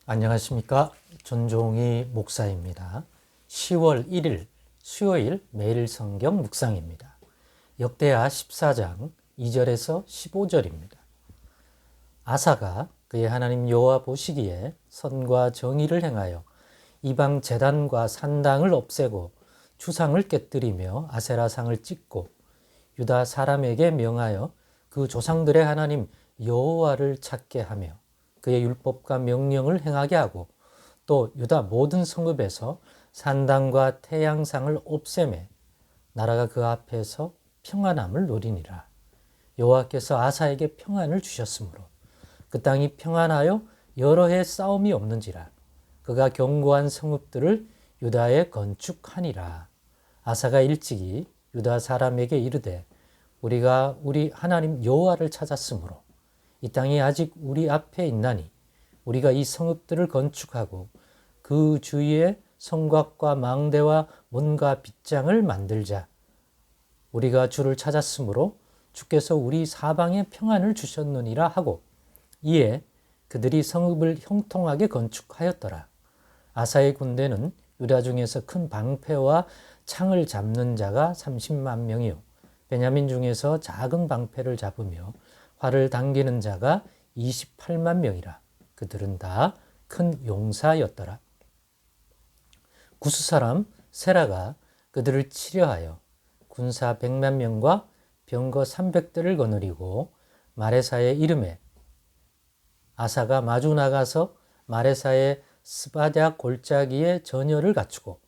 안녕하십니까. 전종희 목사입니다. 10월 1일 수요일 매일 성경 묵상입니다. 역대하 14장 2절에서 15절입니다. 아사가 그의 하나님 여호와 보시기에 선과 정의를 행하여 이방 제단과 산당을 없애고 주상을 깨뜨리며 아세라상을 찢고 유다 사람에게 명하여 그 조상들의 하나님 여호와를 찾게 하며 그의 율법과 명령을 행하게 하고 또 유다 모든 성읍에서 산당과 태양상을 없애매 나라가 그 앞에서 평안함을 누리니라. 여호와께서 아사에게 평안을 주셨으므로 그 땅이 평안하여 여러 해 싸움이 없는지라. 그가 견고한 성읍들을 유다에 건축하니라. 아사가 일찍이 유다 사람에게 이르되 우리가 우리 하나님 여호와를 찾았으므로 이 땅이 아직 우리 앞에 있나니 우리가 이 성읍들을 건축하고 그 주위에 성곽과 망대와 문과 빗장을 만들자. 우리가 주를 찾았으므로 주께서 우리 사방에 평안을 주셨느니라 하고 이에 그들이 성읍을 형통하게 건축하였더라. 아사의 군대는 유다 중에서 큰 방패와 창을 잡는 자가 30만 명이요 베냐민 중에서 작은 방패를 잡으며 활을 당기는 자가 28만 명이라. 그들은 다 큰 용사였더라. 구스 사람 세라가 그들을 치려하여 군사 100만 명과 병거 300대를 거느리고 마레사의 이름에 아사가 마주 나가서 마레사의 스바냐 골짜기에 전열을 갖추고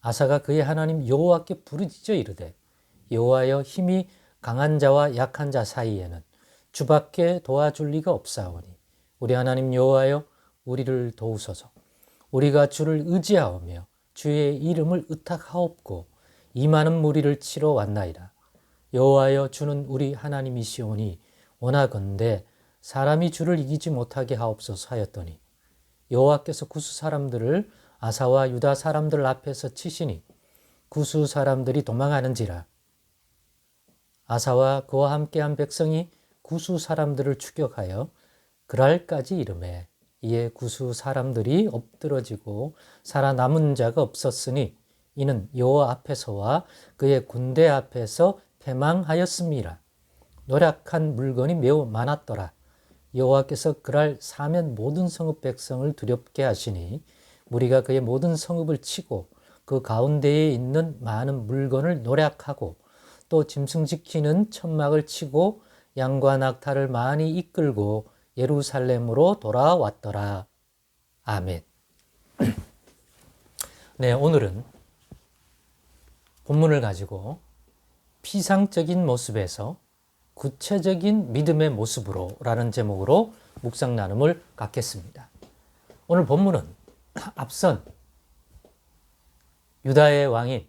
아사가 그의 하나님 여호와께 부르짖어 이르되 여호와여 힘이 강한 자와 약한 자 사이에는 주밖에 도와줄 리가 없사오니 우리 하나님 여호와여 우리를 도우소서. 우리가 주를 의지하오며 주의 이름을 의탁하옵고 이 많은 무리를 치러 왔나이다. 여호와여 주는 우리 하나님이시오니 원하건대 사람이 주를 이기지 못하게 하옵소서 하였더니 여호와께서 구스 사람들을 아사와 유다 사람들 앞에서 치시니 구스 사람들이 도망하는지라. 아사와 그와 함께한 백성이 구스 사람들을 추격하여 그랄까지 이르매 이에 구스 사람들이 엎드러지고 살아남은 자가 없었으니 이는 여호와 앞에서와 그의 군대 앞에서 패망하였음이라. 노략한 물건이 매우 많았더라. 여호와께서 그랄 사면 모든 성읍 백성을 두렵게 하시니 무리가 그의 모든 성읍을 치고 그 가운데에 있는 많은 물건을 노략하고 또 짐승 지키는 천막을 치고 양과 낙타를 많이 이끌고 예루살렘으로 돌아왔더라. 아멘. 네, 오늘은 본문을 가지고 피상적인 모습에서 구체적인 믿음의 모습으로 라는 제목으로 묵상 나눔을 갖겠습니다. 오늘 본문은 앞선 유다의 왕인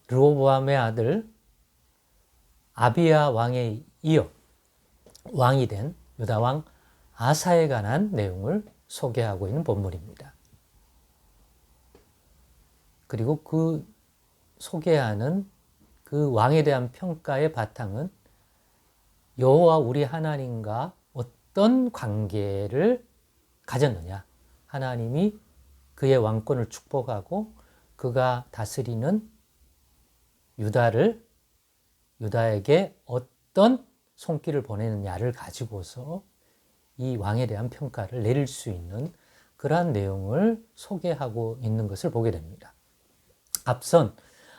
르호보암의 아들 아비야 왕에 이어 왕이 된 유다 왕 아사에 관한 내용을 소개하고 있는 본문입니다. 그리고 그 소개하는 그 왕에 대한 평가의 바탕은 여호와 우리 하나님과 어떤 관계를 가졌느냐. 하나님이 그의 왕권을 축복하고 그가 다스리는 유다에게 어떤 손길을 보내느냐를 가지고서 이 왕에 대한 평가를 내릴 수 있는 그러한 내용을 소개하고 있는 것을 보게 됩니다. 앞선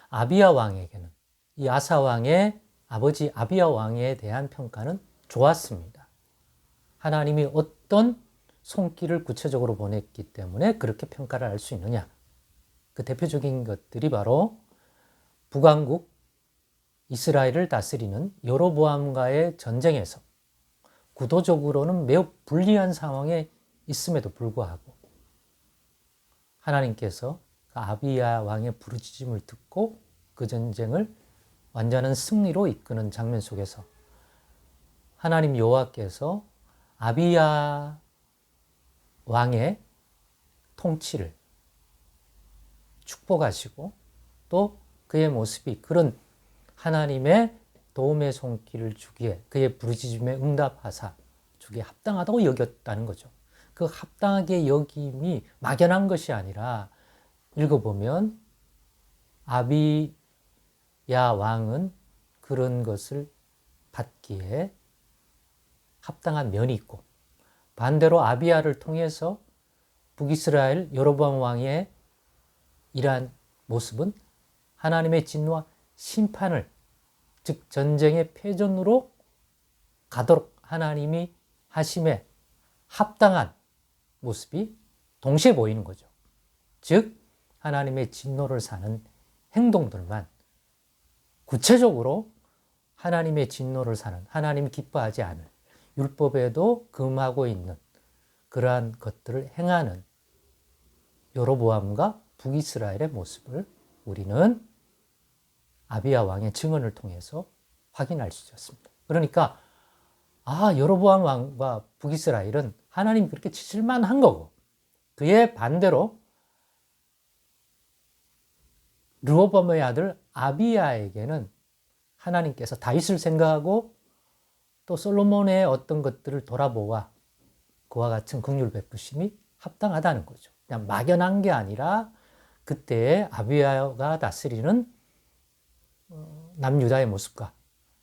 아비야 왕에게는 이 아사 왕의 아버지 아비야 왕에 대한 평가는 좋았습니다. 하나님이 어떤 손길을 구체적으로 보냈기 때문에 그렇게 평가를 할 수 있느냐. 그 대표적인 것들이 바로 북왕국 이스라엘을 다스리는 여로보암과의 전쟁에서 구도적으로는 매우 불리한 상황에 있음에도 불구하고 하나님께서 아비야 왕의 부르짖음을 듣고 그 전쟁을 완전한 승리로 이끄는 장면 속에서 하나님 여호와께서 아비야 왕의 통치를 축복하시고 또 그의 모습이 그런 하나님의 도움의 손길을 주기에 그의 부르짖음에 응답하사 주기에 합당하다고 여겼다는 거죠. 그 합당하게 여김이 막연한 것이 아니라 읽어보면 아비야 왕은 그런 것을 받기에 합당한 면이 있고, 반대로 아비야를 통해서 북이스라엘 여로보암 왕의 이러한 모습은 하나님의 진노와 심판을, 즉 전쟁의 패전으로 가도록 하나님이 하심에 합당한 모습이 동시에 보이는 거죠. 즉 하나님의 진노를 사는 행동들만, 구체적으로 하나님의 진노를 사는, 하나님이 기뻐하지 않을, 율법에도 금하고 있는 그러한 것들을 행하는 여로보암과 북이스라엘의 모습을 우리는 아비야 왕의 증언을 통해서 확인할 수 있었습니다. 그러니까 여로보암 왕과 북이스라엘은 하나님이 그렇게 치실만 한 거고, 그의 반대로 르호보암의 아들 아비야에게는 하나님께서 다윗을 생각하고 또 솔로몬의 어떤 것들을 돌아보아 그와 같은 긍휼 베푸심이 합당하다는 거죠. 그냥 막연한 게 아니라 그때의 아비야가 다스리는 남유다의 모습과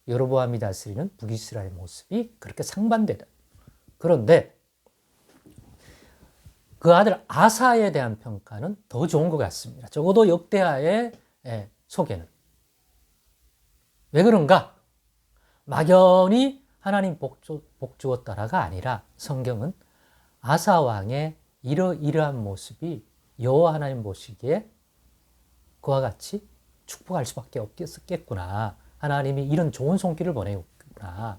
여로보암이 다스리는 북이스라엘 모습이 그렇게 상반되다. 그런데 그 아들 아사에 대한 평가는 더 좋은 것 같습니다. 적어도 역대하의 소개는. 왜 그런가? 막연히 하나님 복 주었다라가 아니라 성경은 아사 왕의 이러이러한 모습이 여호와 하나님 보시기에 그와 같이 축복할 수밖에 없겠구나. 하나님이 이런 좋은 손길을 보내겠구나.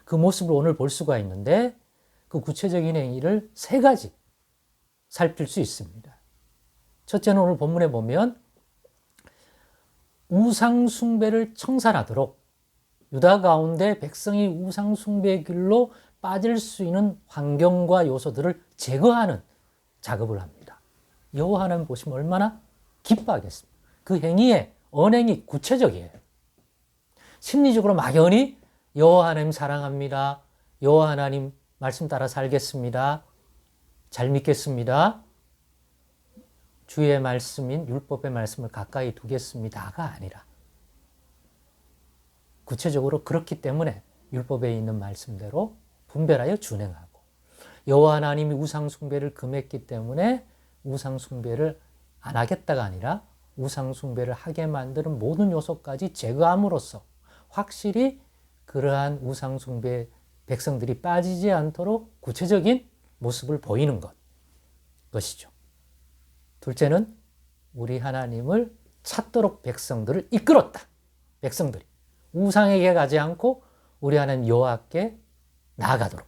그 모습을 오늘 볼 수가 있는데, 그 구체적인 행위를 세 가지 살필 수 있습니다. 첫째는 오늘 본문에 보면 우상 숭배를 청산하도록 유다 가운데 백성이 우상 숭배의 길로 빠질 수 있는 환경과 요소들을 제거하는 작업을 합니다. 여호와 하나님 보시면 얼마나 기뻐하겠습니까? 그 행위의 언행이 구체적이에요. 심리적으로 막연히 여호와 하나님 사랑합니다. 여호와 하나님 말씀 따라 살겠습니다. 잘 믿겠습니다. 주의 말씀인 율법의 말씀을 가까이 두겠습니다가 아니라 구체적으로 그렇기 때문에 율법에 있는 말씀대로 분별하여 준행하고, 여호와 하나님이 우상 숭배를 금했기 때문에 우상 숭배를 안 하겠다가 아니라 우상 숭배를 하게 만드는 모든 요소까지 제거함으로써 확실히 그러한 우상 숭배 백성들이 빠지지 않도록 구체적인 모습을 보이는 것이죠. 둘째는 우리 하나님을 찾도록 백성들을 이끌었다. 백성들이 우상에게 가지 않고 우리 하나님 여호와께 나아가도록.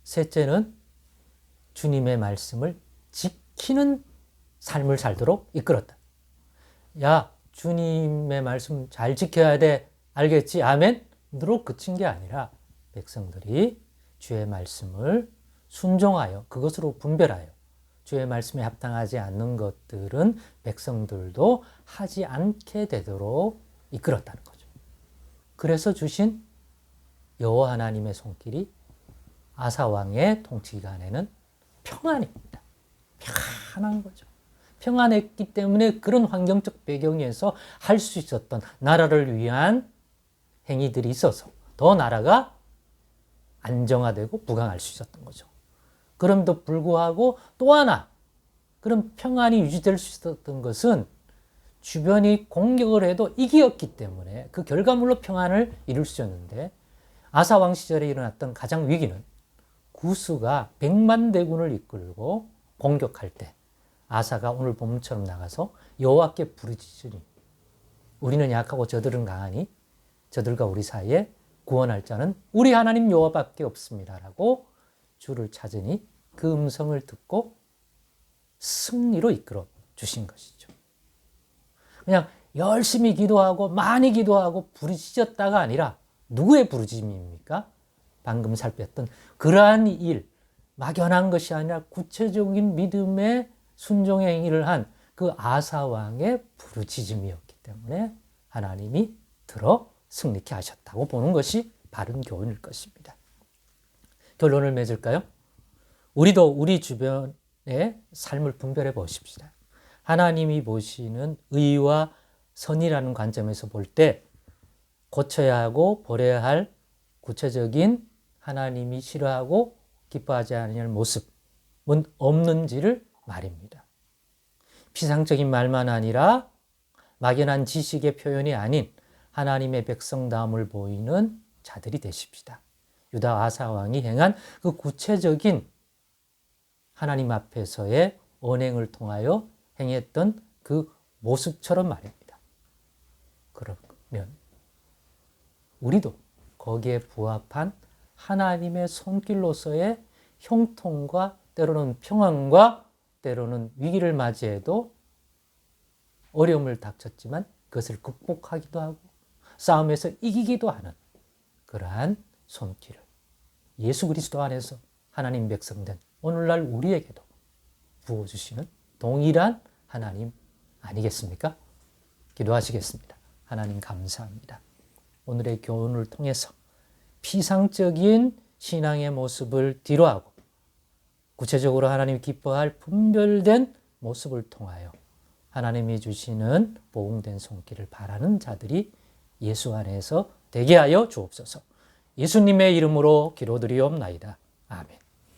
셋째는 주님의 말씀을 지키는 삶을 살도록 이끌었다. 야, 주님의 말씀 잘 지켜야 돼. 알겠지? 아멘? 으로 그친 게 아니라 백성들이 주의 말씀을 순종하여 그것으로 분별하여 주의 말씀에 합당하지 않는 것들은 백성들도 하지 않게 되도록 이끌었다는 거죠. 그래서 주신 여호와 하나님의 손길이 아사 왕의 통치 기간에는 평안입니다. 평안한 거죠. 평안했기 때문에 그런 환경적 배경에서 할 수 있었던 나라를 위한 행위들이 있어서 더 나라가 안정화되고 부강할 수 있었던 거죠. 그럼에도 불구하고 또 하나 그런 평안이 유지될 수 있었던 것은 주변이 공격을 해도 이기었기 때문에 그 결과물로 평안을 이룰 수 있었는데, 아사 왕 시절에 일어났던 가장 위기는 구스가 100만 대군을 이끌고 공격할 때 아사가 오늘 본문처럼 나가서 여호와께 부르짖으니 우리는 약하고 저들은 강하니 저들과 우리 사이에 구원할 자는 우리 하나님 여호와밖에 없습니다라고 주를 찾으니 그 음성을 듣고 승리로 이끌어 주신 것이죠. 그냥 열심히 기도하고 많이 기도하고 부르짖었다가 아니라 누구의 부르짖음입니까? 방금 살폈던 그러한 일, 막연한 것이 아니라 구체적인 믿음의 순종의 행위를 한 그 아사 왕의 부르짖음이었기 때문에 하나님이 들어 승리케 하셨다고 보는 것이 바른 교훈일 것입니다. 결론을 맺을까요? 우리도 우리 주변의 삶을 분별해 보십시다. 하나님이 보시는 의와 선이라는 관점에서 볼 때 고쳐야 하고 버려야 할 구체적인 하나님이 싫어하고 기뻐하지 않을 모습은 없는지를 말입니다. 피상적인 말만 아니라 막연한 지식의 표현이 아닌 하나님의 백성다움을 보이는 자들이 되십시다. 유다 아사 왕이 행한 그 구체적인 하나님 앞에서의 언행을 통하여 행했던 그 모습처럼 말입니다. 그러면 우리도 거기에 부합한 하나님의 손길로서의 형통과 때로는 평안과 때로는 위기를 맞이해도 어려움을 닥쳤지만 그것을 극복하기도 하고 싸움에서 이기기도 하는 그러한 손길을 예수 그리스도 안에서 하나님 백성된 오늘날 우리에게도 부어주시는 동일한 하나님 아니겠습니까? 기도하시겠습니다. 하나님 감사합니다. 오늘의 교훈을 통해서 피상적인 신앙의 모습을 뒤로하고 구체적으로 하나님 기뻐할 분별된 모습을 통하여 하나님이 주시는 보응된 손길을 바라는 자들이 예수 안에서 되게 하여 주옵소서. 예수님의 이름으로 기도드리옵나이다. 아멘.